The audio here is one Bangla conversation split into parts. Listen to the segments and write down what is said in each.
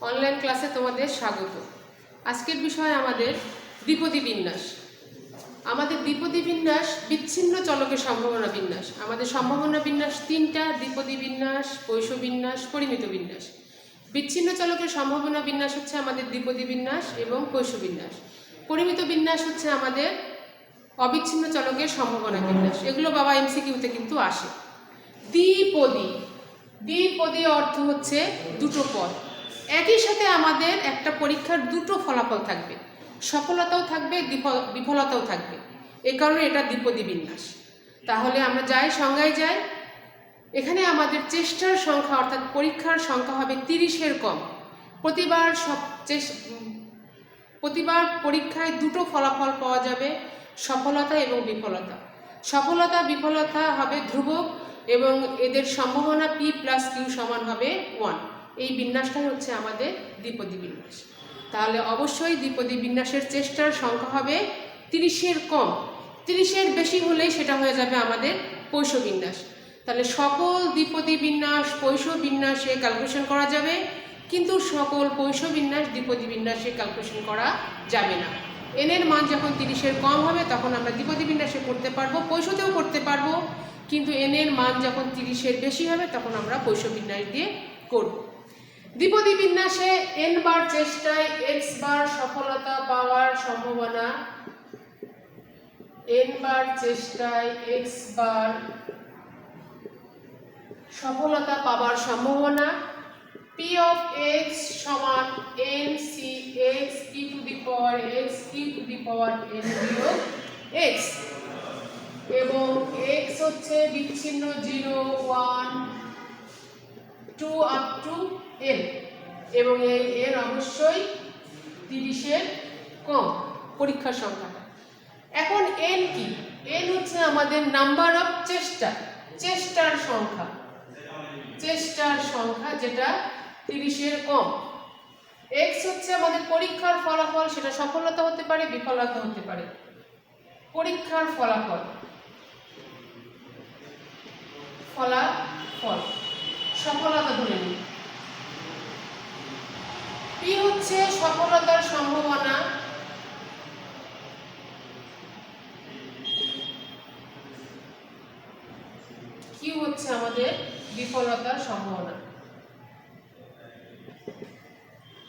অনলাইন ক্লাসে তোমাদের স্বাগত। আজকের বিষয় আমাদের দ্বিপদী বিন্যাস। আমাদের দ্বিপদী বিন্যাস বিচ্ছিন্ন চলকের সম্ভাবনা বিন্যাস। আমাদের সম্ভাবনা বিন্যাস তিনটা: দ্বিপদী বিন্যাস, পৈশ বিন্যাস, পরিমিত বিন্যাস। বিচ্ছিন্ন চলকের সম্ভাবনা বিন্যাস হচ্ছে আমাদের দ্বিপদী বিন্যাস এবং পৈশ বিন্যাস। পরিমিত বিন্যাস হচ্ছে আমাদের অবিচ্ছিন্ন চলকের সম্ভাবনা বিন্যাস। এগুলো বাবা এমসিকিউতে কিন্তু আসে। দ্বিপদী, দ্বিপদী অর্থ হচ্ছে দুটো পদ। একই সাথে আমাদের একটা পরীক্ষার দুটো ফলাফল থাকবে, সফলতাও থাকবে, বিফলতাও থাকবে। এই কারণে এটা দ্বিপদী বিন্যাস। তাহলে আমরা যাই সংজ্ঞায় যাই। এখানে আমাদের চেষ্টার সংখ্যা অর্থাৎ পরীক্ষার সংখ্যা হবে 30-এর কম। প্রতিবার পরীক্ষায় দুটো ফলাফল পাওয়া যাবে, সফলতা এবং বিফলতা। সফলতা বিফলতা হবে ধ্রুবক এবং এদের সম্ভাবনা P+Q সমান হবে 1। এই বিন্যাসটাই হচ্ছে আমাদের দ্বিপদী বিন্যাস। তাহলে অবশ্যই দ্বিপদী বিন্যাসের চেষ্টার সংখ্যা হবে 30-এর কম। 30-এর বেশি হলেই সেটা হয়ে যাবে আমাদের পৈশ বিন্যাস। তাহলে সকল দ্বিপদী বিন্যাস পৈশ বিন্যাসে ক্যালকুলেশন করা যাবে, কিন্তু সকল পৈশ বিন্যাস দ্বিপদী বিন্যাসে ক্যালকুলেশন করা যাবে না। n এর মান যখন 30-এর কম হবে তখন আমরা দ্বিপদী বিন্যাসে করতে পারবো, পৈশতেও করতে পারবো, কিন্তু n এর মান যখন 30-এর বেশি হবে তখন আমরা পৈশ বিন্যাস দিয়ে করব। দ্বিপদী বিন্যাসে n বার চেষ্টায় x বার সফলতা পাওয়ার সম্ভাবনা, n বার চেষ্টায় x বার সফলতা পাওয়ার সম্ভাবনা P of x সমান NCx e to the power x e to the power n বিয়োগ x, এবং x হচ্ছে বিচ্ছিন্ন 0, 1, 2 up to n, এবং এই n অবশ্যই 30-এর কম পরীক্ষার সংখ্যাটা। এখন n কি? n হচ্ছে আমাদের নাম্বার অফ চেষ্টার সংখ্যা, যেটা 30-এর কম। x হচ্ছে আমাদের পরীক্ষার ফলাফল, সেটা সফলতা হতে পারে, বিফলতা হতে পারে। পরীক্ষার ফলাফল সফলতা ধরে নিই। p হচ্ছে সফলতার সম্ভাবনা, q হচ্ছে আমাদের বিফলতার সম্ভাবনা।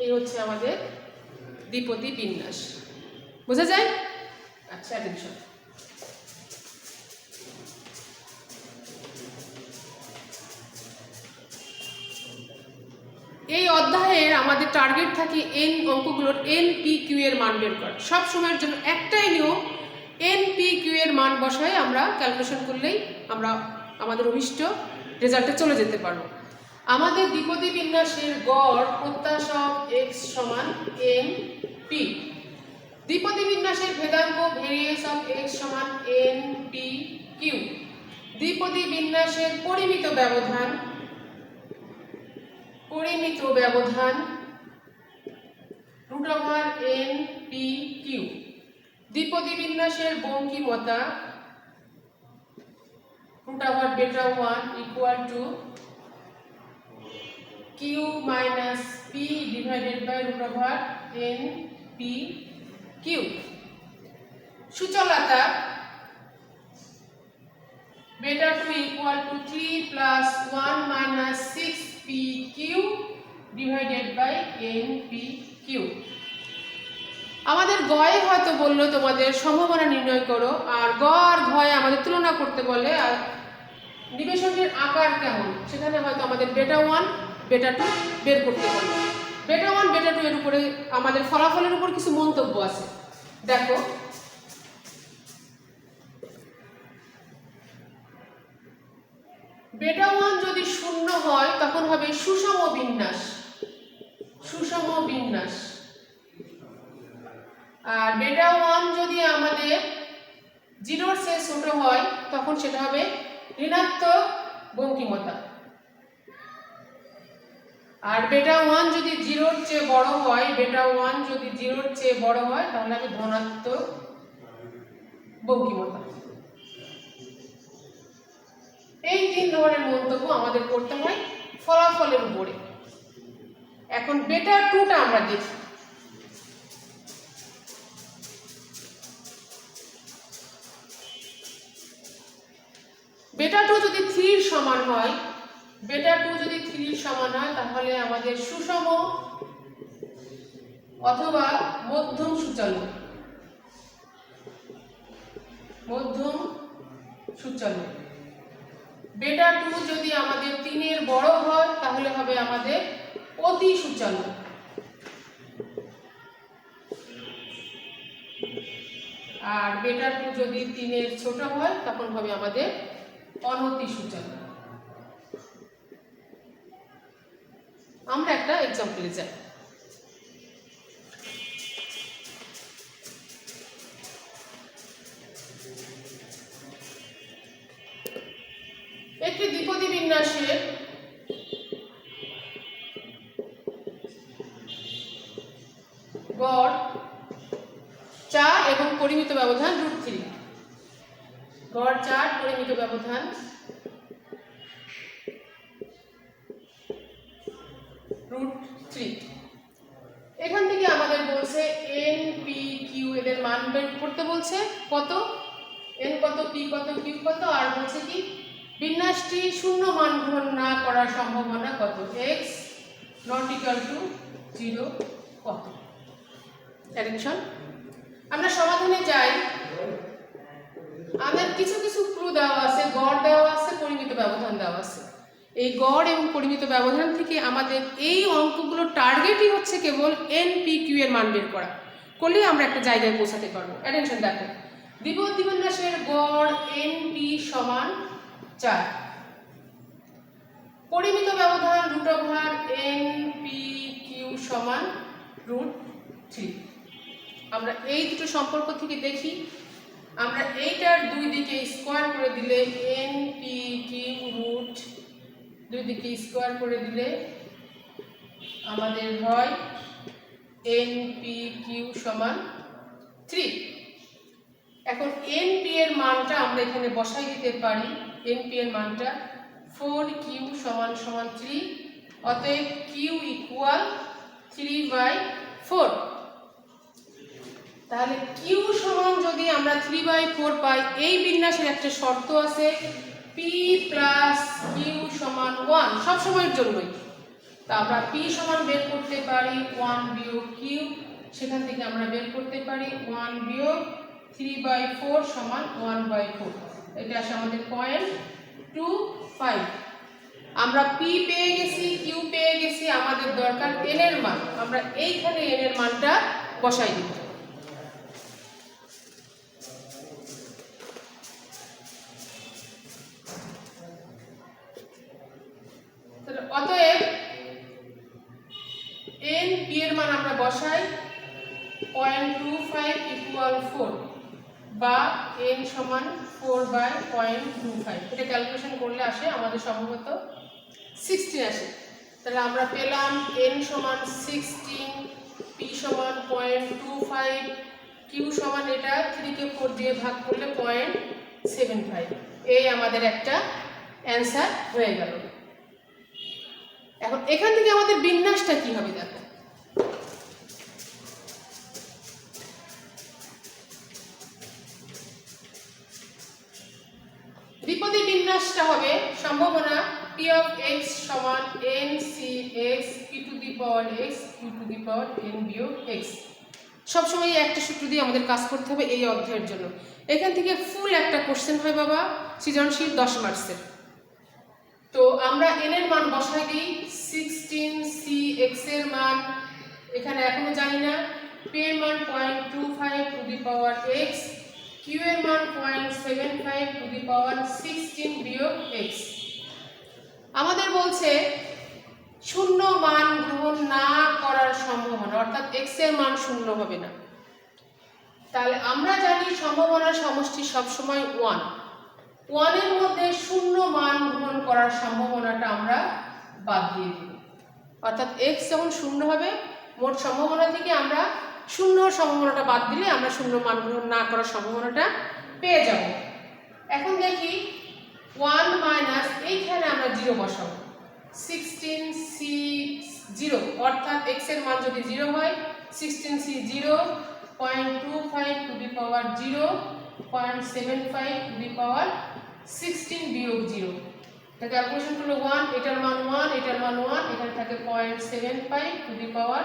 এই হচ্ছে আমাদের দ্বিপদী বিন্যাস। বোঝা যায়? আচ্ছা, অ্যাটেনশন। এই অধ্যায়ের আমাদের টার্গেট থাকে n অঙ্কগুলোর NPQ এর মান বের করা। সব সময়ের জন্য একটাই নিয়ম, NPQ এর মান বসায় আমরা ক্যালকুলেশন করলেই আমরা আমাদের অভিষ্ট রেজাল্টে চলে যেতে পারবো। আমাদের দ্বিপদী বিন্যাসের গড় প্রত্যাশা x সমান NP। দ্বিপদী বিন্যাসের ভেদাঙ্ক ভেরিয়েন্স অফ x সমান NPQ। দ্বিপদী বিন্যাসের পরিমিত ব্যবধান √NPQ। দ্বিপদী বিন্যাসের বঙ্কিমতা √β1 equal to Q minus P divided by √NPQ। সূচলতা β2 equal to 3 plus 1 minus 6PQ divided by NPQ। আমাদের গয়ে হয়তো বললো তোমাদের সম্ভাবনা নির্ণয় করো, আর গ আর ঘয়ে আমাদের তুলনা করতে বলে আর নিবেশনের আকার কেমন, সেখানে হয়তো আমাদের β1 β2 বের করতে বলে। β1 β2 এর উপরে আমাদের ফলাফলের উপর কিছু মন্তব্য আছে। দেখো, β1 যদি 0 হয় তখন হবে সুষম বিন্যাস, আর β1 যদি আমাদের 0-র চেয়ে ছোট হয় তখন সেটা হবে ঋণাত্মক বঙ্কিমতা, আর β1 যদি 0-র চেয়ে বড় হয় তাহলে হবে ধনাত্মক বঙ্কিমতা। এই 3 ধরনের মন্তব্য আমাদের করতে হয় ফলাফলের উপরে। এখন বেটা 2টা আমরা দেখি। বেটা 2 যদি 3 এর সমান হয়, বেটা 2 যদি 3 এর সমান হয় তাহলে আমাদের সুষম অথবা মধ্যম সূচালো, মধ্যম সূচালো। বেটা 2 যদি আমাদের 3 এর বড় হয় তাহলে হবে আমাদের অতি সূচালো। আর বেটা 2 যদি 3 এর ছোট হয় তখন হবে আমাদের অনতি সূচালো। আমরা একটা এক্সাম্পলে যাই। একটি দ্বিপদী বিন্যাসের গড় 4 এবং পরিমিত ব্যবধান √3, গড় 4 পরিমিত ব্যবধান √3। এখান থেকে আমাদের বলছে n p q এদের মান বের করতে বলছে। কত n কত, p কত, q কত, আর বলছে কি বিন্যাসটি শূন্য মান গ্রহণ না করার সম্ভাবনা কত, x ≠ 0 কত। অ্যাটেনশন, আমরা সমাধানে যাই। আমাদের কিছু কিছু ক্লু দেওয়া আছে, গড় দেওয়া আছে, পরিমিত ব্যবধান দেওয়া আছে। এই গড় এবং পরিমিত ব্যবধান থেকে আমাদের এই অঙ্কগুলোর টার্গেটই হচ্ছে কেবল n p q এর মান বের করা, করলেই আমরা একটা জায়গায় পৌঁছাতে পারবো। অ্যাটেনশন, দেখো দ্বিপদী বিন্যাসের গড় n p সমান 4, পরিমিত ব্যবধান √n p q সমান √3। আমরা এই দুটো সম্পর্ক থেকে দেখি, আমরা এইটার দুই দিকে স্কোয়ার করে দিলে n p q দুই দিকে স্কোয়ার করে দিলে আমাদের হয় n p q সমান 3। এখন n p এর মানটা আমরা এখানে বসাই দিতে পারি। n p এর মানটা 4q সমান 3, অতএব q ইকুয়াল 3/4। তাহলে q সমান যদি আমরা 3/4 পাই, এই বিন্যাসের একটা শর্ত আছে p প্লাস q সমান 1 সব সময়ের জন্যই। তা আমরা p সমান বের করতে পারি 1 বিয়োগ q, সেখান থেকে আমরা বের করতে পারি 1 বিয়োগ 3/4 সমান 1/4। এটা আসে আমাদের 0.25। আমরা p পেয়ে গেছি, q পেয়ে গেছি, আমাদের দরকার n এর মান। আমরা এইখানে n এর মানটা বসাই দিব। অতএব n p এর মান আমরা বসাই 0.25 ইকুয়াল 4 বা n সমান 4/0.25। এটা ক্যালকুলেশন করলে আসে আমাদের সম্ভবত 16 আসে। তাহলে আমরা পেলাম n সমান 16, p সমান 0.25, q সমান এটা 3 কে 4 দিয়ে ভাগ করলে 0.75। এই আমাদের একটা অ্যান্সার হয়ে গেল। এখন এখান থেকে আমাদের বিন্যাসটা কি হবে দেখো। দ্বিপদী বিন্যাসটা হবে সম্ভাবনা p of x সমান n c x p to the power x q to the power n বিয়োগ x। সবসময় একটা সূত্র দিয়ে আমাদের কাজ করতে হবে এই অধ্যায়ের জন্য। এখান থেকে ফুল একটা কোশ্চেন হয় বাবা, সৃজনশীল 10 মার্কসের। তো আমরা n এর মান বসাই দিই 16, c x এর মান এখানে এখনো জানি না, p এর মান 0.25 two the power x, q এর মান 0.75 টু দি পাওয়ার 16 বিয়োগ x। আমাদের বলছে শূন্য মান গ্রহণ না করার সম্ভাবনা, অর্থাৎ x এর মান শূন্য হবে না। তাহলে আমরা জানি সম্ভাবনার সমষ্টি সবসময় 1। 1 এর মধ্যে শূন্য মান গ্রহণ করার সম্ভাবনাটা আমরা বাদ দিয়ে দিব। অর্থাৎ x যখন শূন্য হবে, মোট সম্ভাবনা থেকে আমরা শূন্য সম্ভাবনাটা বাদ দিলে আমরা শূন্য মান গ্রহণ না করার সম্ভাবনাটা পেয়ে যাব। এখন দেখি 1 মাইনাস, এইখানে আমরা 0 বসাবো, 16C0 অর্থাৎ x এর মান যদি 0 হয় 16C0 0.25 two the power 0 0.75 two the পাওয়ার 16 বিয়োগ 0। এটা ক্যালকুলেশন করলে 1, এটার মান 1, এটার মান 1, এখানে থাকে 0.75 টু দি পাওয়ার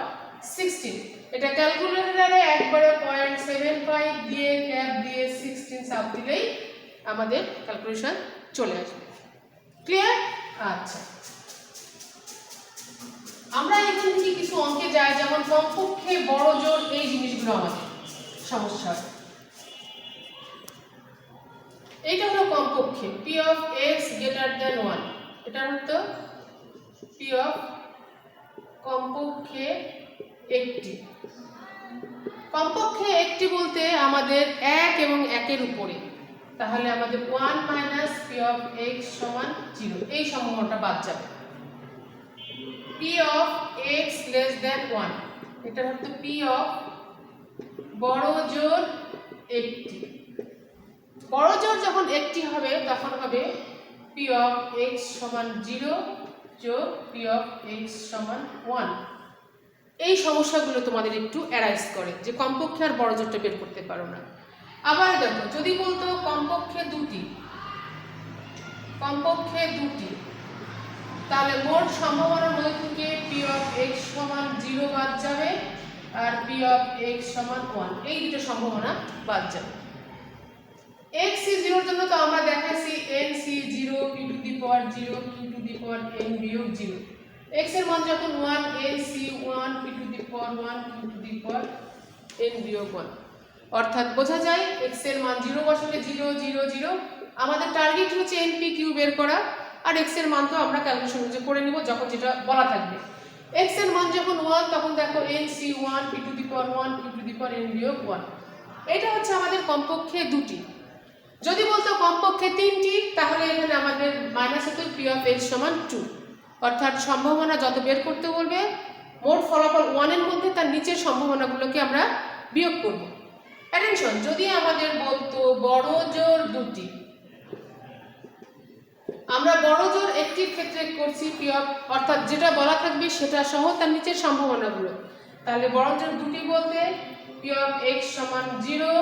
16। এটা ক্যালকুলেটরে একবারে 0.75 দিয়ে গ্যাপ দিয়ে 16 চাপ দিলেই আমাদের ক্যালকুলেশন চলে আসবে। ক্লিয়ার? আচ্ছা, আমরা এখান থেকে কিছু অঙ্কে যাই, যেমন কমপক্ষে বড় জোর, এই জিনিসগুলো আমাদের সমস্যা হয়। এইটা হলো কমপক্ষে p of x greater than 1, এটা হলো p of কমপক্ষে একটি। কমপক্ষে একটি বলতে আমাদের 1 এবং 1 এর উপরে, তাহলে আমাদের 1 মাইনাস p of x সমান 0, এই সম্ভাবনাটা বাদ যাবে। p of x less than 1, এটা হচ্ছে p of বড় জোর একটি। বড় জোর যখন একটি হবে তখন হবে p of x সমান 0 যোগ p of x সমান 1। এই সমস্যাগুলো তোমাদের একটু অ্যারাইজ করে যে কমপক্ষে আর বড় জোরটা বের করতে পারো না। আবার দেখো, যদি বলতো কমপক্ষে দুটি, তাহলে মোট সম্ভাবনার মধ্যে থেকে p of x সমান 0 বাদ যাবে আর p of x সমান 1, এই দুটো সম্ভাবনা বাদ যাবে। x c 0 এর জন্য তো আমরা দেখাইছি n c 0 p to the power 0 q to the power n বিয়োগ 0। x এর মান যখন 1, n c 1 p to the power 1 q to the power n বিয়োগ 1, অর্থাৎ বোঝা যায় x এর মান 0 বসালে 0 0 0। আমাদের টার্গেট হচ্ছে n p q বের করা, আর x এর মান তো আমরা ক্যালকুলেশন করে নিব যখন যেটা বলা থাকবে। x এর মান যখন 1 তখন দেখো n c 1 p to the power 1 q to the power n বিয়োগ 1। এটা হচ্ছে আমাদের কমপক্ষে দুটি। যদি বলতো কমপক্ষে তিনটি, তাহলে এখানে আমাদের মাইনাস হতো p of x সমান 2, অর্থাৎ সম্ভাবনা যত বের করতে বলবে মোট ফলাফল 1 এর মধ্যে তার নিচের সম্ভাবনাগুলোকে আমরা বিয়োগ করব। অ্যাটেনশন, যদি আমাদের বলতো বড় জোর দুটি, আমরা বড় জোর একটির ক্ষেত্রে করছি p of, অর্থাৎ যেটা বলা থাকবে সেটা সহ তার নিচের সম্ভাবনাগুলো, তাহলে বড় জোর দুটি বলতে p of x সমান 0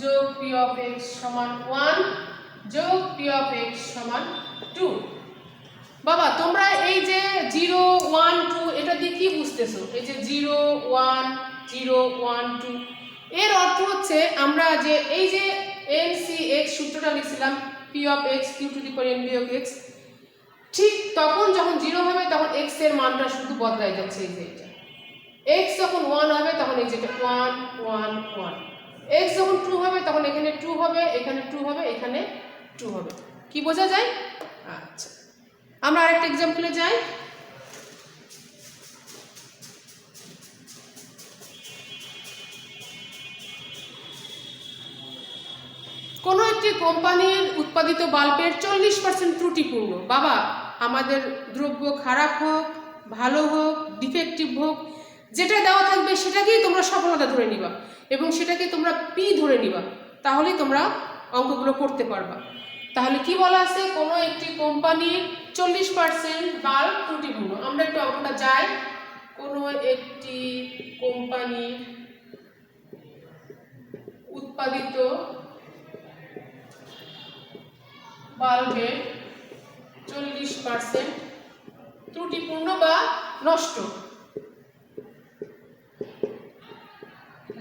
যোগ p of x সমান 1 যোগ p of x সমান 2। বাবা তোমরা এই যে 0 1 2 এটা দিয়ে কি বুঝতেছো? এই যে 0 1 0 1 2 এর অর্থ হচ্ছে আমরা যে এই যে n c x সূত্রটা লিখছিলাম p of x q to the power n বিয়োগ x, ঠিক তখন যখন 0 হবে তখন x এর মানটা শুধু বদলাই যাচ্ছে। এই যে এটা x যখন 1 হবে তখন এই যে 1 1 1, x যখন 2 হবে তখন এখানে 2 হবে, এখানে 2 হবে, এখানে 2 হবে। কি বোঝা যায়? আচ্ছা, আমরা আরেকটা एग्जांपले যাই। কোনো একটি কোম্পানির উৎপাদিত বাল্বের 40% ত্রুটিপূর্ণ। বাবা, আমাদের দ্রব্য খারাপ হোক, ভালো হোক, ডিফেক্টিভ হোক, যেটা দেওয়া থাকবে সেটাকেই তোমরা সফলতা ধরে নিবা এবং সেটাকে তোমরা পি ধরে নিবা, তাহলেই তোমরা অঙ্কগুলো করতে পারবা। তাহলে কি বলা আছে? কোনো একটি কোম্পানির 40% বাল্ব ত্রুটিপূর্ণ। আমরা একটু অঙ্কটা যাই। কোনো একটি কোম্পানির উৎপাদিত বাল্বের 40% ত্রুটিপূর্ণ বা নষ্ট।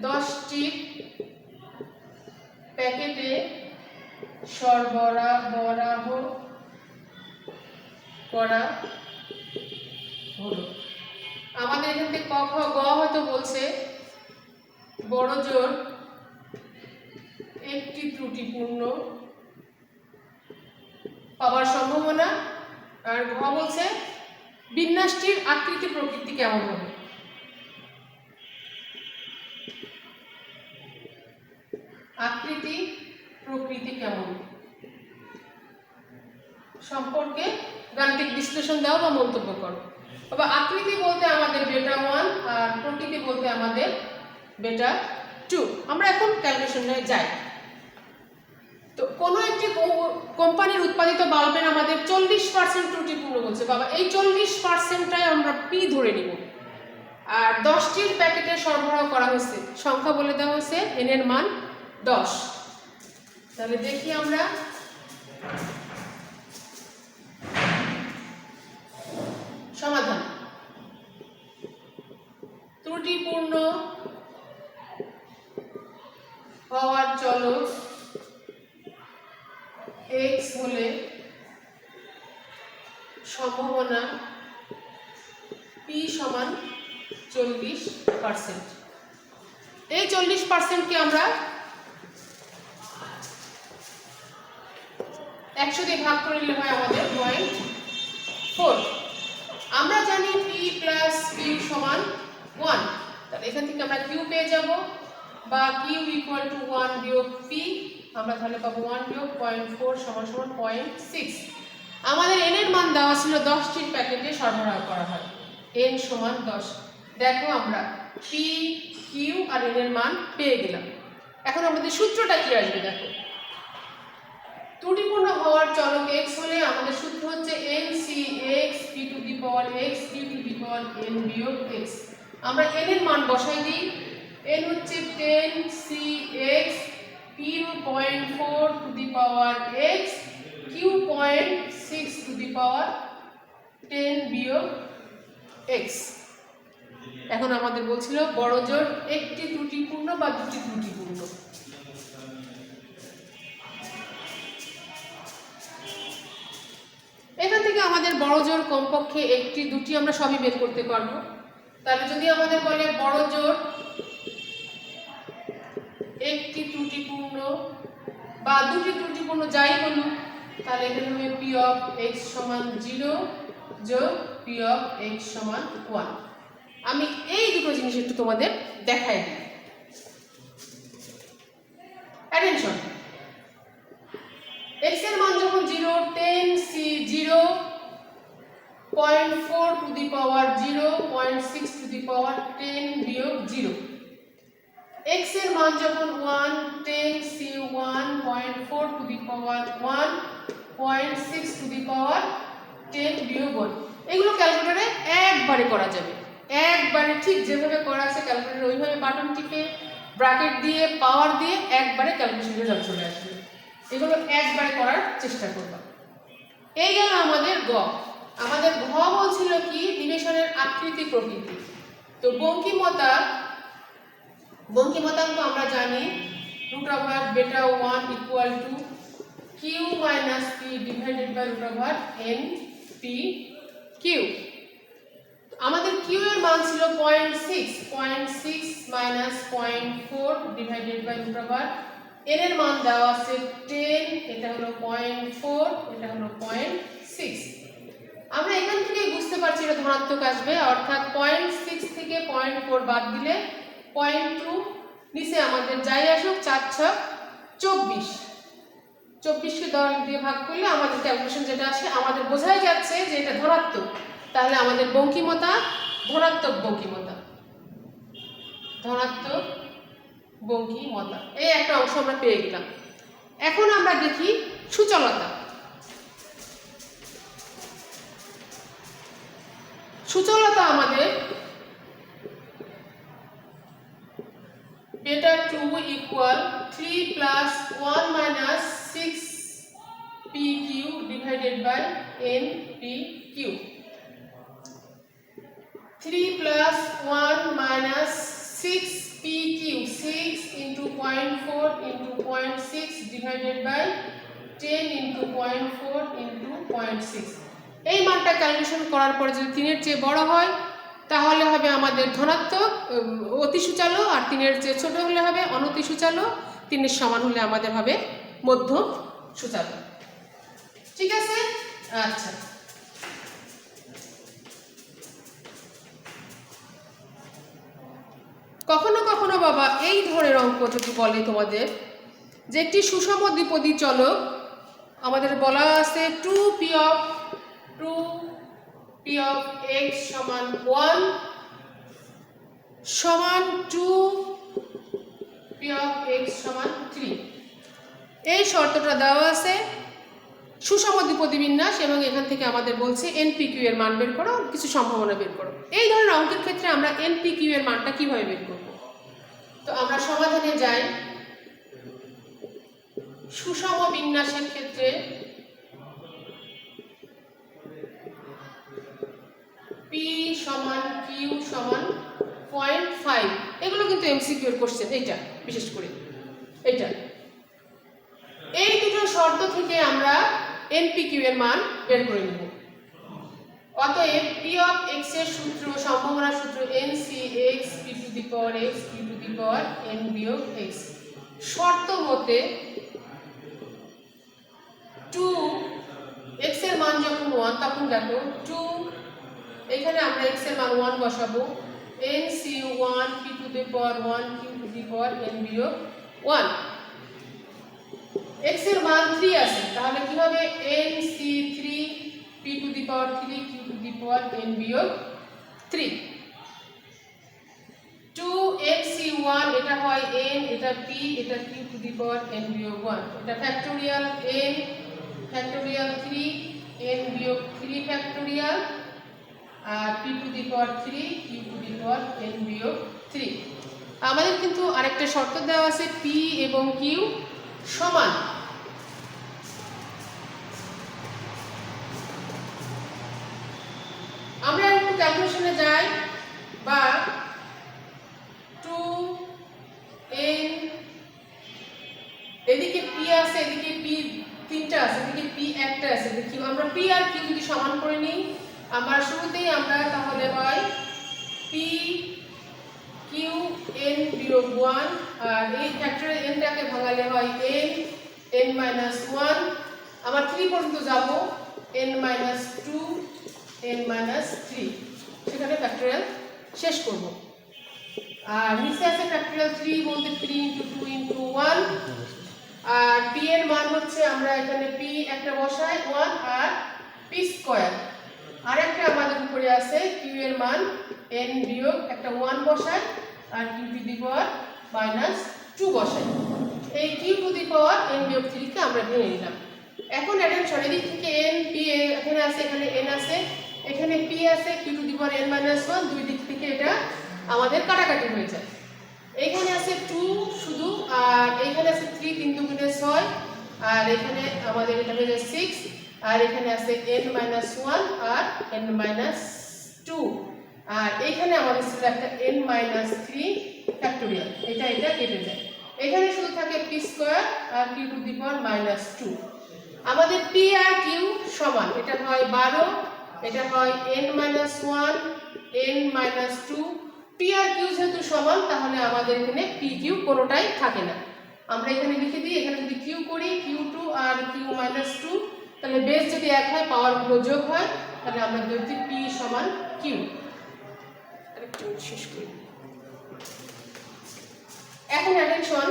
10টি প্যাকেটে সরবরাহ করা হলো। আমাদের এখান থেকে ক খ গ হয়তো বলছে বড় জোর একটি ত্রুটিপূর্ণ পাওয়ার সম্ভাবনা, আর ঘ বলছে বিন্যাসটির আকৃতি প্রকৃতি কেমন হবে। আকৃতি প্রকৃতি কেমন সম্পর্কে গাণিতিক বিশ্লেষণ দাও বা মন্তব্য করো। তবে আকৃতি বলতে আমাদের বেটা 1 আর প্রকৃতি বলতে আমাদের বেটা 2। আমরা এখন ক্যালকুলেশনে যাই। তো কোনো একটি কোম্পানির উৎপাদিত বাল্বের আমাদের 40% ত্রুটিপূর্ণ বলছে, বাবা এই 40%টাই আমরা পি ধরে নিব। আর 10টির প্যাকেটে সরবরাহ করা হয়েছে, সংখ্যা বলে দেওয়া হয়েছে, এন এর মান 10। তাহলে দেখি আমরা সমাধান। ত্রুটিপূর্ণ হওয়ার চলক x হলে সম্ভাবনা p সমান 40%। এই 40%কে আমরা 100 দিয়ে ভাগ করে নিলে হয় আমাদের 0.4। আমরা জানি p প্লাস q সমান 1, তাহলে এখান থেকে আমরা q পেয়ে যাব, বা q ইকুয়াল টু 1 বিয়োগ p, আমরা তাহলে পাবো 1 বিয়োগ 0.4 সমান 0.6। আমাদের n এর মান দেওয়া ছিল 10টির প্যাকেটে সরবরাহ করা হয়, n সমান 10। দেখো আমরা p q আর n এর মান পেয়ে গেলাম। এখন আমাদের সূত্রটা কি আসবে দেখো। ত্রুটিপূর্ণ হওয়ার চলক x হলে আমাদের সূত্র হচ্ছে NCx p to the power x q to the power n বিয়োগ x। আমরা n এর মান বসাই দিই, n হচ্ছে 10cx, p 0.4 to the power x, q 0.6 to the power 10 বিয়োগ x। এখন আমাদের বলছিল বড় জোর একটি ত্রুটিপূর্ণ বা দুটি ত্রুটিপূর্ণ। এখান থেকে আমাদের বড় জোর কমপক্ষে একটি দুটি আমরা সবই বের করতে পারবো। তাহলে যদি আমাদের বলে বড় জোর একটি ত্রুটিপূর্ণ বা দুটি ত্রুটিপূর্ণ যাই বলুক, তাহলে এখানে হবে p অফ x সমান 0 যোগ p অফ x সমান 1। আমি এই দুটো জিনিস একটু তোমাদের দেখাই দিই। অ্যাটেনশন, x এর মান যখন 0, 10c 0, 0.4 to the power 0, 0.6 to the power 10 বিয়োগ 0। x এর মান যখন 1, 10c 1, 0.4 to the power 1, 0.6 to the power 10 বিয়োগ 1। এগুলো ক্যালকুলেটরে একবারে করা যাবে, একবারে ঠিক যেভাবে করা আছে ক্যালকুলেটর ওইভাবে বাটন টিপে ব্র্যাকেট দিয়ে পাওয়ার দিয়ে একবারে ক্যালকুলেশন রেজাল্ট চলে আসবে। এগুলো একবারে করার চেষ্টা করবা। এই গেল আমাদের গ। আমাদের ঘ বলছিল কি নিবেশনের আকৃতি প্রকৃতি। তো বঙ্কিমতাঙ্ক আমরা জানি root over beta 1 equal to Q minus P divided by root over N P Q. আমাদের কিউ এর মান ছিল 0.6 minus 0.4 divided by root over N এর মান দেওয়া আছে 10, এটা হলো 0.4, এটা হলো 0.6। আমরা এখান থেকে বুঝতে পারছি এটা ধনাত্মক আসবে, অর্থাৎ 0.6 থেকে 0.4 বাদ দিলে 0.2, নিচে আমাদের যাই আসুক 4 6 24, 24কে 10 দিয়ে ভাগ করলে আমাদের ক্যালকুলেশন যেটা আসে আমাদের বোঝাই যাচ্ছে যে এটা ধনাত্মক। তাহলে আমাদের বঙ্কিমতা ধনাত্মক বঙ্কিমতা, ধনাত্মক বঙ্কিমতা, এই একটা অংশ আমরা পেয়ে গেলাম। এখন আমরা দেখি সূচলতা। সূচলতা আমাদের beta 2 equal 3 plus 1 minus 6 P Q divided by N P Q. 3 plus 1 minus 6 PQ, 6 into 0.4 into 0.6 divided by 10 into 0.4 into 0.6। এই মানটা ক্যালকুলেশন করার পরে যদি 3 এর চেয়ে বড় হয় তাহলে হবে আমাদের ধনাত্মক অতি সূচালো, আর 3 এর চেয়ে ছোট হলে হবে অনতি সূচালো, 3 এর সমান হলে আমাদের হবে মধ্যম সূচালো। ঠিক আছে? আচ্ছা, কখনো কখনো বাবা এই ধরনের অঙ্ক যদি বলে তোমাদের যে একটি সুষম দ্বিপদী চলক আমাদের বলা আছে 2p of x সমান 1 সমান 2p of x সমান 3। এই শর্তটা দেওয়া আছে সুষম দ্বিপদী বিন্যাস, এবং এখান থেকে আমাদের বলছে এনপিকিউ এর মান বের করো, কিছু সম্ভাবনা বের করো। এই ধরনের অঙ্কের ক্ষেত্রে আমরা এনপিকিউ এর মানটা কিভাবে বের করব? তো আমরা সমাধানে যাই। সুষম বিন্যাসের ক্ষেত্রে পি সমান কিউ সমান 0.5, এগুলো কিন্তু এমসিকিউ এর কোশ্চেন, এইটা বিশেষ করে এইটা। এই দুটো শর্ত থেকে আমরা এনপিকিউ এর মান বের করে নেব। অতএব পি অফ এক্স এর সূত্র, সম্ভাবনা সূত্র NC x P to the power x P to the power N বিয়োগ এক্স। শর্ত মতে 2 এক্স এর মান যখন 1, তখন দেখো 2, এখানে আমরা এক্স এর মান 1 বসাবো, NC 1 P to the power 1 Q to the power N বিয়োগ 1। x এর মান 3 আছে, তাহলে কি হবে nc3 p to the power 3 q to the power n বিয়োগ 3। 2nc1 এটা হয় n, এটা p, এটা q to the power n বিয়োগ 1, এটা ফ্যাক্টোরিয়াল n ফ্যাক্টোরিয়াল 3 n বিয়োগ 3 ফ্যাক্টোরিয়াল, আর p to the power 3 q to the power n বিয়োগ 3। আমাদের কিন্তু আরেকটা শর্ত দেওয়া আছে p এবং q সমান। আমরা একটু ক্যালকুলেশনে যাই, বা 2n, এদিকে p আছে, এদিকে p 3টা আছে, এদিকে p একটা আছে, দেখি আমরা p আর q যদি সমান করে নিই, আমরা শুরুতেই আমরা তাহলে হয় p q n বিয়োগ 1, আর এই ফ্যাক্টরিয়াল n টাকে ভাঙালে হয় n n মাইনাস 1, আবার 3 পর্যন্ত যাব n মাইনাস 2 n মাইনাস 3, সেখানে ফ্যাক্টরিয়াল শেষ করব। আর নিচে আছে ফ্যাক্টরিয়াল 3 বলতে 3 × 2 × 1, আর p এর মান হচ্ছে আমরা এখানে p একটা বসাই 1 আর p স্কয়ার, আর একটা আমাদের উপরে আছে q এর মান n বিয়োগ একটা 1 বসাই, আর q to the power minus 2 বসাই। এই q to the power n বিয়োগ 3 কে আমরা ভেঙে নিলাম। এখন অ্যাটেনশন, এদিক থেকে n p এখানে আছে, এখানে n আছে, এখানে p আছে, q to the power n minus 1, দুই দিক থেকে এটা আমাদের কাটাকাটি হয়ে যায়। এখানে আছে 2 শুধু, আর এখানে আছে 3 3 2 গুণে 6, আর এখানে আমাদের এটা হয়ে যায় 6, আর এখানে আছে n মাইনাস 1 আর n মাইনাস 2, আর এখানে আমাদের ছিল একটা n মাইনাস 3 ফ্যাক্টোরিয়াল, এটা কেটে যায়। এখানে শুধু থাকে p স্কয়ার আর q to the power minus 2। আমাদের p আর q সমান, এটা হয় 12, এটা হয় n minus 1 n minus 2। p আর q যেহেতু সমান, তাহলে আমাদের এখানে p q কোনোটাই থাকে না। আমরা এখানে লিখে দিই, এখানে যদি q করি q2 আর q মাইনাস 2, তাহলে বেস যদি এক হয়, পাওয়ারগুলো যোগ হয়, তাহলে আমরা ধরছি p সমান q। আরেকটু শেষ করি। এখন অ্যাটেনশন,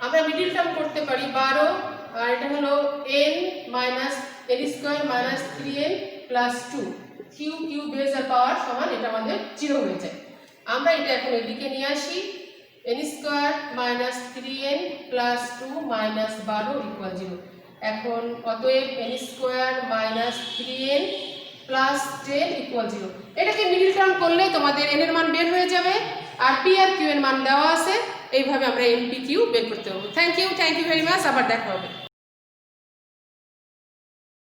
আমরা মিডল টার্ম করতে পারি 12, আর এটা হলো n minus n square minus 3n plus 2, q base আর পাওয়ার সমান, এটা আমাদের 0 হয়ে যায়। আমরা এটা এখন এদিকে নিয়ে আসি, n square minus 3n plus 2 minus 12 equal 0। এখন অতএব n square minus 3n plus 10 equal 0। এটাকে মিডল টার্ম করলে তোমাদের n এর মান বের হয়ে যাবে, আর p আর q এর মান দেওয়া আছে। এইভাবে আমরা npq বের করতে হবে। থ্যাংক ইউ ভেরি মাচ, আবার দেখা হবে।